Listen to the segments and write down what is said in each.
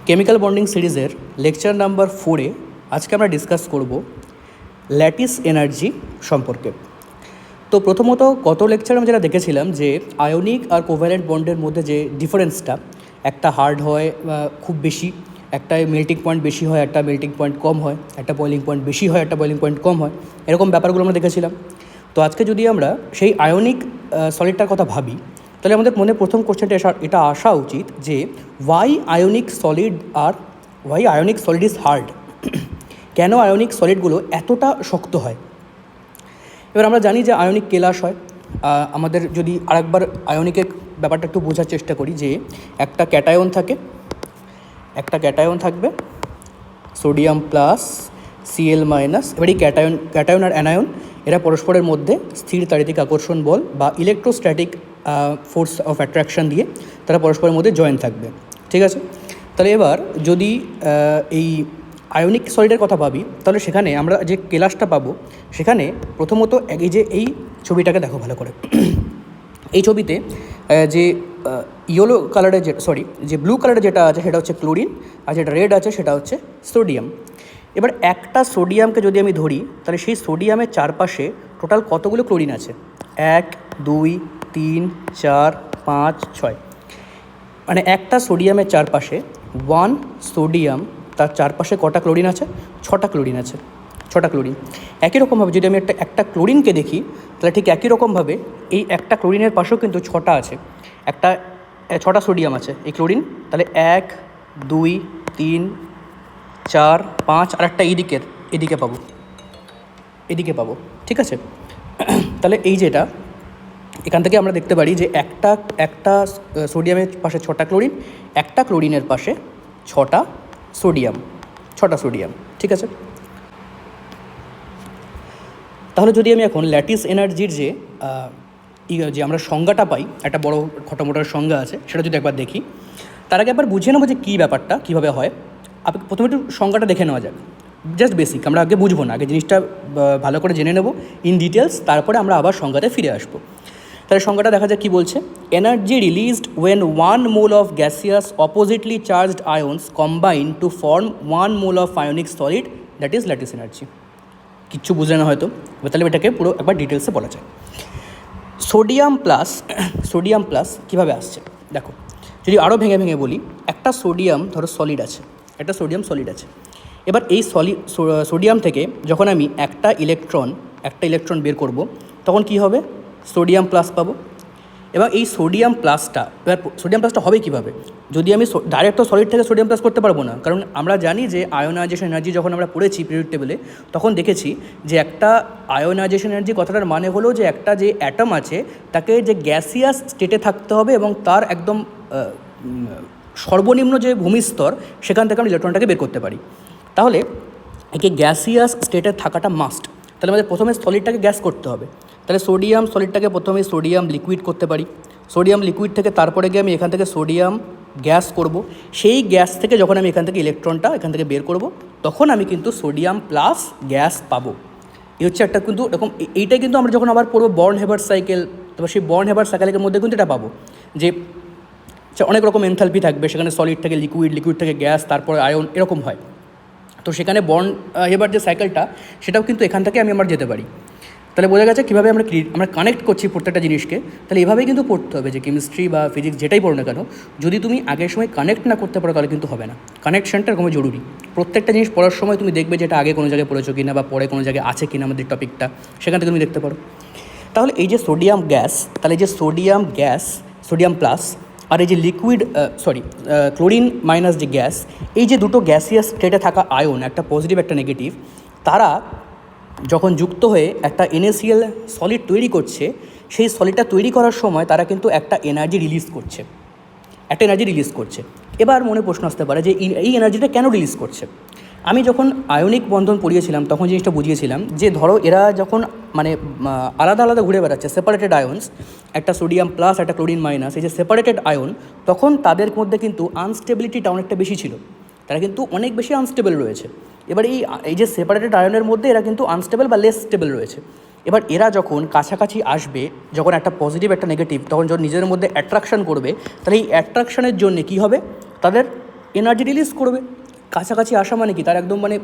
Chemical bonding সিরিজের lecture number 4-এ আজকে আমরা ডিসকাস করব ল্যাটিস এনার্জি সম্পর্কে। তো প্রথমত গত লেকচারে আমরা যেটা দেখেছিলাম যে আয়নিক আর কোভ্যালেন্ট বন্ডের মধ্যে যে ডিফারেন্সটা, একটা হার্ড হয় খুব বেশি, একটা মেল্টিং পয়েন্ট বেশি হয়, একটা মেল্টিং পয়েন্ট কম হয়, একটা বয়েলিং পয়েন্ট বেশি হয়, একটা বয়েলিং পয়েন্ট কম হয়, এরকম ব্যাপারগুলো আমরা দেখেছিলাম। তো আজকে যদি আমরা সেই আয়নিক সলিডটার কথা ভাবি, তাহলে আমাদের মনে প্রথম কোশ্চেনটা এটা আসা উচিত যে why ionic solid is hard. কেন আয়নিক সলিডগুলো এতটা শক্ত হয়? এবার আমরা জানি যে আয়নিক কেলাস হয়। আমাদের যদি আরেকবার আয়নিকের ব্যাপারটা একটু বোঝার চেষ্টা করি যে একটা ক্যাটায়ন থাকবে সোডিয়াম প্লাস Cl মাইনাস। এবার এই ক্যাটায়ন আর অ্যানায়ন এরা পরস্পরের মধ্যে স্থির তাড়িতিক আকর্ষণ বল বা ইলেকট্রোস্ট্যাটিক ফোর্স অফ অ্যাট্রাকশন দিয়ে তারা পরস্পরের মধ্যে জয়েন থাকবে, ঠিক আছে? তাহলে এবার যদি এই আয়নিক সলিডের কথা ভাবি, তাহলে সেখানে আমরা যে কেলাসটা পাবো, সেখানে প্রথমত এই ছবিটাকে দেখো ভালো করে। এই ছবিতে যে ইয়েলো কালারের যে ব্লু কালারের যেটা আছে সেটা হচ্ছে ক্লোরিন, আর যেটা রেড আছে সেটা হচ্ছে সোডিয়াম। এবার একটা সোডিয়ামকে যদি আমি ধরি, তাহলে সেই সোডিয়ামের চারপাশে টোটাল কতগুলো ক্লোরিন আছে? 1 2 3 4 5 6। মানে একটা সোডিয়ামের চারপাশে 1 সোডিয়াম, তার চারপাশে কটা ক্লোরিন আছে? 6টা ক্লোরিন আছে, 6টা ক্লোরিন। একই রকমভাবে যদি আমি একটা ক্লোরিনকে দেখি, তাহলে ঠিক একই রকমভাবে এই একটা ক্লোরিনের পাশেও কিন্তু 6টা আছে, 6টা সোডিয়াম আছে এই ক্লোরিন। তাহলে 1 2 3 4 5, আর একটা এদিকে পাবো, ঠিক আছে? তাহলে এই যেটা এখান থেকে আমরা দেখতে পারি যে একটা সোডিয়ামের পাশে 6টা ক্লোরিন, একটা ক্লোরিনের পাশে 6টা সোডিয়াম, ঠিক আছে? তাহলে যদি আমি এখন ল্যাটিস এনার্জির যে আমরা সংজ্ঞাটা পাই, একটা বড় খটোমোটার সংজ্ঞা আছে, সেটা যদি একবার দেখি, তার আগে একবার বুঝে নেবো যে কী ব্যাপারটা কীভাবে হয়। প্রথমে একটু সংজ্ঞাটা দেখে নেওয়া যাক, জাস্ট বেসিক। আমরা আগে বুঝবো না, আগে জিনিসটা ভালো করে জেনে নেব ইন ডিটেলস, তারপরে আমরা আবার সংজ্ঞাতে ফিরে আসবো। তাহলে সংজ্ঞাটা দেখা যাক কী বলছে। Energy released when 1 mole of gaseous oppositely charged ions combine to form 1 mole of ionic solid, that is lattice energy. কিচ্ছু বুঝলে না হয়তো, তাহলে এটাকে পুরো একবার ডিটেলসে বলা যায়। সোডিয়াম প্লাস কীভাবে আসছে দেখো, যদি আরও ভেঙে বলি, একটা সোডিয়াম ধরো সলিড আছে, এবার এই সোডিয়াম থেকে যখন আমি একটা ইলেকট্রন বের করব, তখন কি হবে? সোডিয়াম প্লাস পাবো। এবার এই সোডিয়াম প্লাসটা হবে কীভাবে? যদি আমি ডাইরেক্ট তো সলিড থেকে সোডিয়াম প্লাস করতে পারবো না, কারণ আমরা জানি যে আয়োনাইজেশন এনার্জি যখন আমরা পড়েছি পিরিয়ড টেবিলে, তখন দেখেছি যে একটা আয়োনাইজেশন এনার্জি কথাটার মানে হলো যে একটা যে অ্যাটম আছে তাকে যে গ্যাসিয়াস স্টেটে থাকতে হবে এবং তার একদম সর্বনিম্ন যে ভূমিস্তর, সেখান থেকে আমরা ইলেকট্রনটাকে বের করতে পারি। তাহলে একে গ্যাসিয়াস স্টেটে থাকাটা মাস্ট। তাহলে আমাদের প্রথমে সলিডটাকে গ্যাস করতে হবে। তাহলে সোডিয়াম সলিডটাকে প্রথমে সোডিয়াম লিকুইড করতে পারি। সোডিয়াম লিকুইড থেকে তারপরে গিয়ে আমি এখান থেকে সোডিয়াম গ্যাস করব। সেই গ্যাস থেকে যখন আমি এখান থেকে ইলেকট্রনটা এখান থেকে বের করব, তখন আমি কিন্তু সোডিয়াম প্লাস গ্যাস পাবো। এই হচ্ছে একটা কিন্তু এরকম, এইটাই কিন্তু আমরা যখন আবার পড়বো বর্ন-হেবার্ট সাইকেল, তারপর সেই বর্ন-হেবার্ট সাইকেলের মধ্যে কিন্তু এটা পাবো যে অনেক রকম এনথালপি থাকবে, সেখানে সলিড থেকে লিকুইড থেকে গ্যাস, তারপরে আয়ন, এরকম হয়। তো সেখানে বর্ন-হেবার্ট যে সাইকেলটা, সেটাও কিন্তু এখান থেকে আমরা যেতে পারি। তাহলে বোঝা গেছে কীভাবে আমরা কানেক্ট করছি প্রত্যেকটা জিনিসকে। তাহলে এভাবেই কিন্তু পড়তে হবে, যে কেমিস্ট্রি বা ফিজিক্স যেটাই পড়ো না কেন, যদি তুমি আগের সময় কানেক্ট না করতে পারো তাহলে কিন্তু হবে না। কানেকশানটা এরকম জরুরি। প্রত্যেকটা জিনিস পড়ার সময় তুমি দেখবে যেটা আগে কোনো জায়গায় পড়েছো কিনা বা পরে কোনো জায়গায় আছে কিনা আমাদের টপিকটা, সেখান থেকে তুমি দেখতে পারো। তাহলে এই যে সোডিয়াম গ্যাস, তাহলে এই যে সোডিয়াম প্লাস, আর এই যে ক্লোরিন মাইনাস যে গ্যাস, এই যে দুটো গ্যাসিয়াস স্টেটে থাকা আয়ন, একটা পজিটিভ একটা নেগেটিভ, তারা যখন যুক্ত হয়ে একটা NaCl সলিড তৈরি করছে, সেই সলিডটা তৈরি করার সময় তারা কিন্তু একটা এনার্জি রিলিজ করছে। এবার মনে প্রশ্ন আসতে পারে যে এই এনার্জিটা কেন রিলিজ করছে? আমি যখন আয়নিক বন্ধন পড়িয়েছিলাম তখন জিনিসটা বুঝিয়েছিলাম যে ধরো এরা যখন আলাদা আলাদা ঘুরে বেড়াচ্ছে, সেপারেটেড আয়ন্স, একটা সোডিয়াম প্লাস একটা ক্লোরিন মাইনাস, এই যে সেপারেটেড আয়ন, তখন তাদের মধ্যে কিন্তু আনস্টেবিলিটিটা অনেকটা বেশি ছিল, তারা কিন্তু অনেক বেশি আনস্টেবল রয়েছে। এবার এই যে সেপারেটেড আয়নের মধ্যে এরা কিন্তু আনস্টেবল বা লেস স্টেবল রয়েছে। এবার এরা যখন কাছাকাছি আসবে, যখন একটা পজিটিভ একটা নেগেটিভ, তখন যখন নিজেদের মধ্যে অ্যাট্রাকশান করবে, তাহলে এই অ্যাট্রাকশানের জন্যে কী হবে? তাদের এনার্জি রিলিজ করবে। কাছাকাছি আসা মানে কি, তার একদম মানে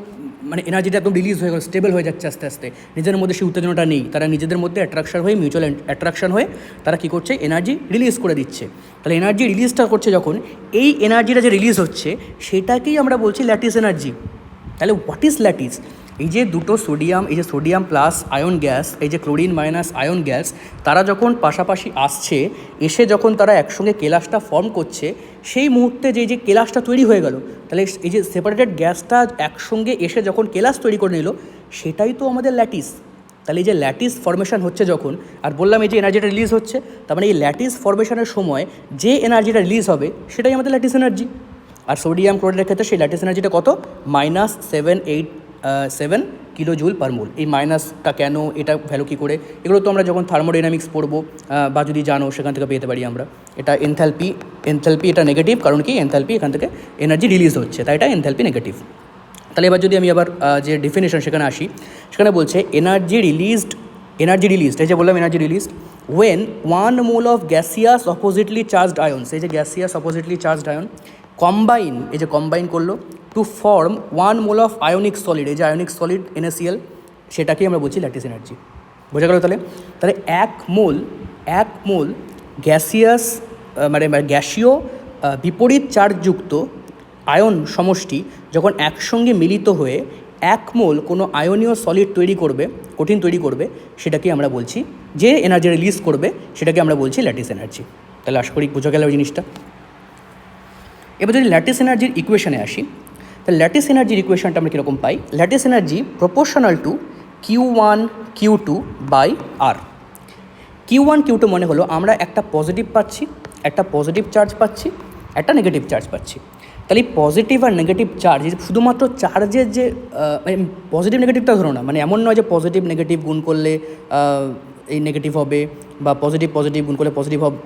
মানে এনার্জিটা একদম রিলিজ হয়ে গেল, স্টেবল হয়ে যাচ্ছে আস্তে আস্তে, নিজেদের মধ্যে সেই উত্তেজনাটা নেই, তারা নিজেদের মধ্যে অ্যাট্রাকশন হয়ে, মিউচুয়াল অ্যাট্রাকশন হয়ে তারা কী করছে, এনার্জি রিলিজ করে দিচ্ছে। তাহলে এনার্জি রিলিজটা করছে যখন, এই এনার্জিটা যে রিলিজ হচ্ছে সেটাকেই আমরা বলছি ল্যাটিস এনার্জি। তাহলে হোয়াট ইজ ল্যাটিস? এই যে দুটো সোডিয়াম, এই যে সোডিয়াম প্লাস আয়ন গ্যাস, এই যে ক্লোরিন মাইনাস আয়ন গ্যাস, তারা যখন পাশাপাশি আসছে, এসে যখন তারা একসঙ্গে কেলাসটা ফর্ম করছে, সেই মুহূর্তে যে যে কেলাসটা তৈরি হয়ে গেল, তাহলে এই যে সেপারেটেড গ্যাসটা একসঙ্গে এসে যখন কেলাস তৈরি করে নিল, সেটাই তো আমাদের ল্যাটিস। তাহলে এই যে ল্যাটিস ফর্মেশন হচ্ছে যখন, আর বললাম এই যে এনার্জিটা রিলিজ হচ্ছে, তার মানে এই ল্যাটিস ফর্মেশনের সময় যে এনার্জিটা রিলিজ হবে সেটাই আমাদের ল্যাটিস এনার্জি। আর সোডিয়াম ক্লোরাইডের ক্ষেত্রে সেই ল্যাটিস এনার্জিটা কত, -787 কিলো জুল পার মোল। এই মাইনাসটা কেন, এটা ভ্যালু কী করে, এগুলো তো আমরা যখন থার্মোডাইনামিক্স পড়বো বা যদি জানো সেখান থেকে পেতে পারি আমরা। এটা এনথ্যালপি, এটা নেগেটিভ, কারণ কি এনথ্যালপি এখান থেকে এনার্জি রিলিজ হচ্ছে, তাই এটা এনথ্যালপি নেগেটিভ। তাহলে এবার যদি আমি আবার যে ডেফিনেশন সেখানে আসি, সেখানে বলছে এনার্জি রিলিজড, এই যে বললাম energy released when 1 mole of gaseous oppositely charged ions, এই যে gaseous oppositely charged ion combine, এই যে কম্বাইন করলো to form 1 mole of ionic solid, এই যে আয়নিক সলিড NaCl, সেটাকেই আমরা বলছি ল্যাটিস এনার্জি। বোঝা গেল? তাহলে 1 মোল গ্যাসিয়াস মানে গ্যাসীয় বিপরীত চার্জযুক্ত আয়ন সমষ্টি যখন একসঙ্গে মিলিত হয়ে 1 মোল কোনো আয়নীয় সলিড তৈরি করবে, কঠিন তৈরি করবে, সেটাকে আমরা বলছি, যে এনার্জি রিলিজ করবে সেটাকে আমরা বলছি ল্যাটিস এনার্জি। তাহলে আশা করি বোঝা গেল ওই জিনিসটা। এবার যদি ল্যাটিস এনার্জির ইকুয়েশনে আসি, তাহলে ল্যাটিস এনার্জির ইকুয়েশনটা আমরা কীরকম পাই, lattice energy proportional to Q1 Q2 by R। Q1 Q2 মনে হলো আমরা একটা পজিটিভ পাচ্ছি, একটা পজিটিভ চার্জ পাচ্ছি, একটা নেগেটিভ চার্জ পাচ্ছি। তাহলে এই পজিটিভ আর নেগেটিভ চার্জ শুধুমাত্র চার্জের যে পজিটিভ নেগেটিভটা ধরো না, মানে এমন নয় যে পজিটিভ নেগেটিভ গুণ করলে এই নেগেটিভ হবে, বা পজিটিভ গুণ করলে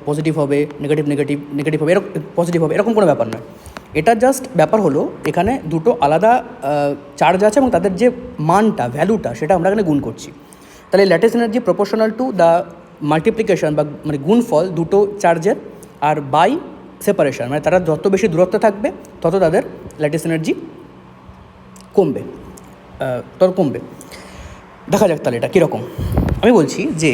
পজিটিভ হবে, নেগেটিভ হবে, এরকম পজিটিভ হবে, এরকম কোনো ব্যাপার নয়। এটা জাস্ট ব্যাপার হলো এখানে দুটো আলাদা চার্জ আছে এবং তাদের যে মানটা, ভ্যালুটা, সেটা আমরা এখানে গুণ করছি। তাহলে lattice energy proportional to the multiplication বা মানে গুণফল দুটো চার্জের, আর বাই সেপারেশন, মানে তারা যত বেশি দূরত্ব থাকবে তত তাদের ল্যাটিস এনার্জি কমবে, দেখা যাক তাহলে এটা কীরকম। আমি বলছি যে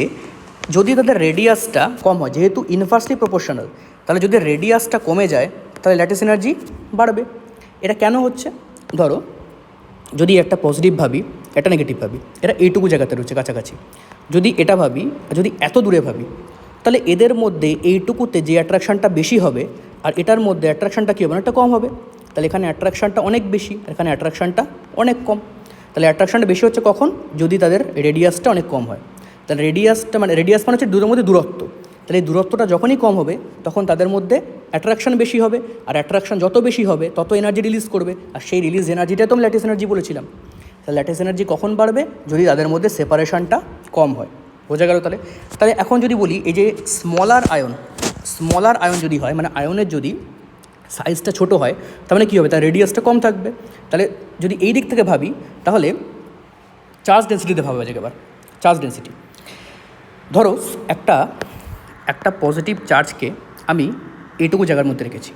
যদি তাদের রেডিয়াসটা কম হয়, যেহেতু ইনভার্সলি প্রপোর্শনাল, তাহলে যদি রেডিয়াসটা কমে যায় তাহলে ল্যাটিস এনার্জি বাড়বে। এটা কেন হচ্ছে, ধরো যদি একটা পজিটিভ ভাবি, একটা নেগেটিভ ভাবি, এরা এইটুকু জায়গাতে রয়েছে কাছাকাছি, যদি এটা ভাবি, যদি এত দূরে ভাবি, তাহলে এদের মধ্যে এইটুকুতে যে অ্যাট্রাকশানটা বেশি হবে আর এটার মধ্যে অ্যাট্রাকশানটা কী হবে, অনেকটা কম হবে। তাহলে এখানে অ্যাট্রাকশানটা অনেক বেশি, এখানে অ্যাট্রাকশানটা অনেক কম। তাহলে অ্যাট্রাকশানটা বেশি হচ্ছে কখন, যদি তাদের রেডিয়াসটা অনেক কম হয়। তাহলে রেডিয়াস মানে হচ্ছে দুটোর মধ্যে দূরত্ব। তাহলে এই দূরত্বটা যখনই কম হবে তখন তাদের মধ্যে অ্যাট্রাকশান বেশি হবে, আর অ্যাট্রাকশান যত বেশি হবে তত এনার্জি রিলিজ করবে, আর সেই রিলিজ এনার্জিটাই তো আমি ল্যাটিস এনার্জি বলেছিলাম। তাহলে ল্যাটিস এনার্জি কখন বাড়বে, যদি তাদের মধ্যে সেপারেশনটা কম হয়। বোঝা গেল? তাহলে এখন যদি বলি এই যে স্মলার আয়ন যদি হয়, মানে আয়নের যদি সাইজটা ছোটো হয়, তার মানে কী হবে, তার রেডিয়াসটা কম থাকবে। তাহলে যদি এই দিক থেকে ভাবি, তাহলে চার্জ ডেন্সিটিতে ভাবা যায়। এবার চার্জ ডেন্সিটি, ধরো একটা পজিটিভ চার্জকে আমি এইটুকু জায়গার মধ্যে রেখেছি,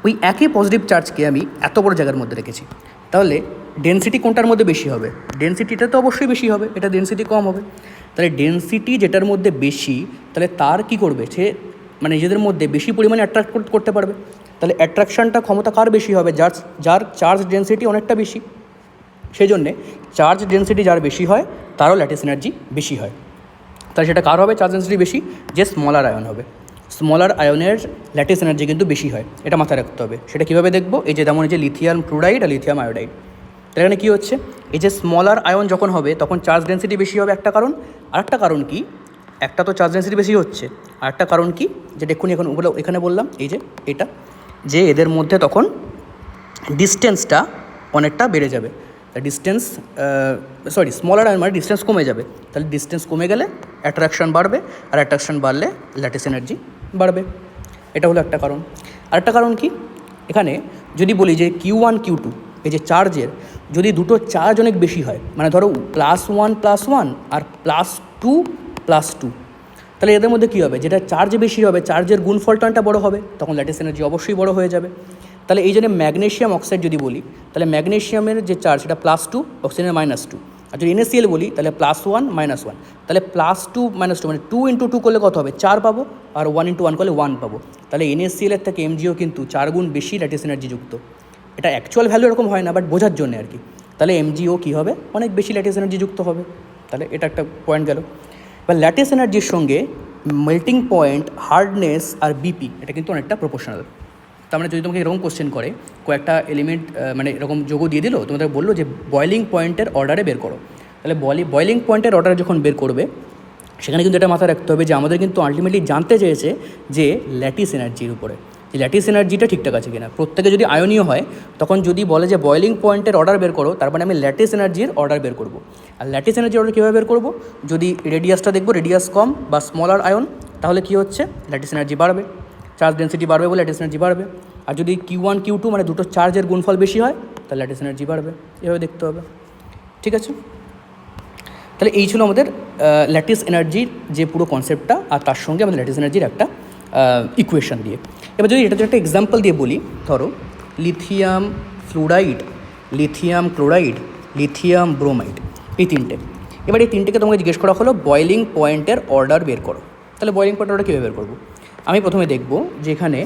ওই একই পজিটিভ চার্জকে আমি এত বড় জায়গার মধ্যে রেখেছি, তাহলে ডেন্সিটি কোনটার মধ্যে বেশি হবে, ডেন্সিটিটা তো অবশ্যই বেশি হবে, এটা ডেন্সিটি কম হবে। তাহলে ডেন্সিটি যেটার মধ্যে বেশি, তাহলে তার কী করবে, সে মানে নিজেদের মধ্যে বেশি পরিমাণে অ্যাট্রাক্ট করতে পারবে। তাহলে অ্যাট্রাকশানটা ক্ষমতা কার বেশি হবে, যার চার্জ ডেন্সিটি অনেকটা বেশি। সেই জন্যে চার্জ ডেন্সিটি যার বেশি হয় তারও ল্যাটিস এনার্জি বেশি হয়। তাহলে সেটা কার হবে চার্জ ডেন্সিটি বেশি, যে স্মলার আয়ন হবে। স্মলার আয়নের ল্যাটিস এনার্জি কিন্তু বেশি হয়, এটা মাথায় রাখতে হবে। সেটা কীভাবে দেখবো, এই যে যেমন এই যে লিথিয়াম ফ্লুরাইড আর লিথিয়াম আয়োডাইড, তার এখানে কী হচ্ছে, এই যে স্মলার আয়ন যখন হবে তখন চার্জ ডেন্সিটি বেশি হবে, একটা কারণ। আরেকটা কারণ কি, একটা তো চার্জ ডেন্সিটি বেশি হচ্ছে, আরেকটা কারণ কি, যেটা এখানে বললাম, এই যে এটা, যে এদের মধ্যে তখন ডিস্টেন্সটা অনেকটা বেড়ে যাবে। ডিস্টেন্স স্মলার আয়ন মানে ডিস্টেন্স কমে যাবে। তাহলে ডিস্টেন্স কমে গেলে অ্যাট্রাকশান বাড়বে, আর অ্যাট্রাকশান বাড়লে ল্যাটিস এনার্জি বাড়বে। এটা হলো একটা কারণ। আরেকটা কারণ কি, এখানে যদি বলি যে Q1 Q2, এই যে চার্জের যদি দুটো চার্জ অনেক বেশি হয়, মানে ধরো +1+1 আর +2+2, তাহলে এদের মধ্যে কী হবে, যেটা চার্জ বেশি হবে চার্জের গুণফলটা বড় হবে, তখন ল্যাটিস এনার্জি অবশ্যই বড় হয়ে যাবে। তাহলে এই জন্য ম্যাগনেশিয়াম অক্সাইড যদি বলি, তাহলে ম্যাগনেশিয়ামের যে চার্জ সেটা +2, অক্সিজেনের -2। আর যদি NaCl বলি তাহলে +1 -1, তাহলে +2 -2 মানে 2 × 2 করলে কত হবে, 4 পাবো, আর 1 × 1 করলে 1 পাবো। তাহলে NaCl এর থেকে MgO কিন্তু 4 গুণ বেশি ল্যাটিস এনার্জি যুক্ত। এটা অ্যাকচুয়াল ভ্যালু এরকম হয় না, বাট বোঝার জন্য আর কি। তাহলে MgO কী হবে, অনেক বেশি ল্যাটিস এনার্জি যুক্ত হবে। তাহলে এটা একটা পয়েন্ট গেল। এবার ল্যাটিস এনার্জির সঙ্গে মেল্টিং পয়েন্ট, হার্ডনেস আর বিপি এটা কিন্তু অনেকটা প্রপোর্শনাল। তার মানে যদি তোমাকে এরকম কোশ্চেন করে, কয়েকটা এলিমেন্ট মানে এরকম যোগ দিয়ে দিল, তোমাদের বললো যে বয়লিং পয়েন্টের অর্ডারে বের করো। তাহলে বয়লিং পয়েন্টের অর্ডারে যখন বের করবে, সেখানে কিন্তু এটা মাথায় রাখতে হবে যে আমাদের কিন্তু আলটিমেটলি জানতে চেয়েছে যে ল্যাটিস এনার্জির উপরে, যে ল্যাটিস এনার্জিটা ঠিকঠাক আছে কিনা। প্রত্যেকে যদি আয়নীয় হয়, তখন যদি বলে যে বয়লিং পয়েন্টের অর্ডার বের করো, তার মানে আমি ল্যাটিস এনার্জির অর্ডার বের করবো। আর ল্যাটিস এনার্জির অর্ডার কীভাবে বের করবো, যদি রেডিয়াসটা দেখবো, রেডিয়াস কম বা স্মলার আয়ন, তাহলে কী হচ্ছে, ল্যাটিস এনার্জি বাড়বে, চার্জ ডেন্সিটি বাড়বে বলে ল্যাটিস এনার্জি বাড়বে। আর যদি Q1 Q2 মানে দুটো চার্জের গুণফল বেশি হয়, তাহলে ল্যাটিস এনার্জি বাড়বে। এভাবে দেখতে হবে, ঠিক আছে। তাহলে এই ছিল আমাদের ল্যাটিস এনার্জির যে পুরো কনসেপ্টটা, আর তার সঙ্গে আমাদের ল্যাটিস এনার্জির একটা ইকুয়েশন দিয়ে। এবার যদি এটা একটা এক্সাম্পল দিয়ে বলি, ধরো lithium fluoride, lithium chloride, lithium bromide, এই তিনটে। এবার এই তিনটেকে তোমাকে জিজ্ঞেস করা হলো বয়লিং পয়েন্টের অর্ডার বের করো। তাহলে বয়লিং পয়েন্টের অর্ডার কীভাবে বের করবো, আমি প্রথমে দেখব যে এখানে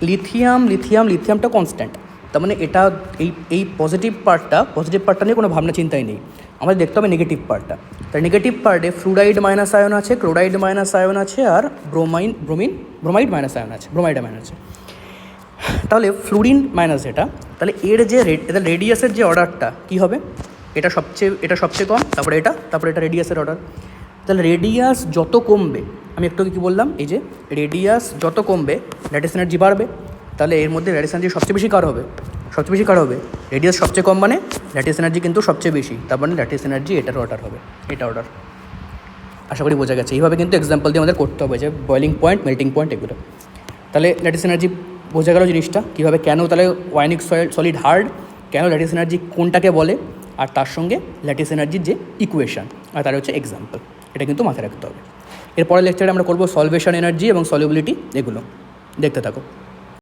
লিথিয়ামটা কনস্ট্যান্ট। তার মানে এটা এই পজিটিভ পার্টটা নিয়ে কোনো ভাবনা চিন্তাই নেই। আমাদের দেখতে হবে নেগেটিভ পার্টটা। তার নেগেটিভ পার্টে ফ্লুরাইড মাইনাস আয়ন আছে, ক্লোরাইড মাইনাস আয়ন আছে, আর ব্রোমাইড মাইনাস আয়ন আছে, ব্রোমাইড মাইনাস আছে। তাহলে ফ্লুরিন মাইনাস এটা, তাহলে এর যে রেডিয়াসের যে অর্ডারটা কী হবে, এটা সবচেয়ে কম, তারপরে এটা রেডিয়াসের অর্ডার। তাহলে রেডিয়াস যত কমবে, আমি একটু কী বললাম, এই যে রেডিয়াস যত কমবে ল্যাটিস এনার্জি বাড়বে। তাহলে এর মধ্যে ল্যাটিস এনার্জি সবচেয়ে বেশি কার হবে, রেডিয়াস সবচেয়ে কম মানে ল্যাটিস এনার্জি কিন্তু সবচেয়ে বেশি, তার মানে ল্যাটিস এনার্জি এটার অর্ডার হবে, এটা অর্ডার। আশা করি বোঝা গেছে। এইভাবে কিন্তু এক্সাম্পল দিয়ে আমাদের করতে হবে, যে বয়লিং পয়েন্ট, মেল্টিং পয়েন্ট এগুলো। তাহলে ল্যাটিস এনার্জি বোঝা গেল জিনিসটা কীভাবে, কেন তাহলে আয়নিক সলিড হার্ড, কেন ল্যাটিস এনার্জি কোনটাকে বলে, আর তার সঙ্গে ল্যাটিস এনার্জির যে ইকুয়েশন, আর তার হচ্ছে এক্সাম্পল। এটা কিন্তু মাথায় রাখতে হবে। এরপরের লেকচারে আমরা করবো সলভেশন এনার্জি এবং সলিউবিলিটি, এগুলো দেখতে থাকো।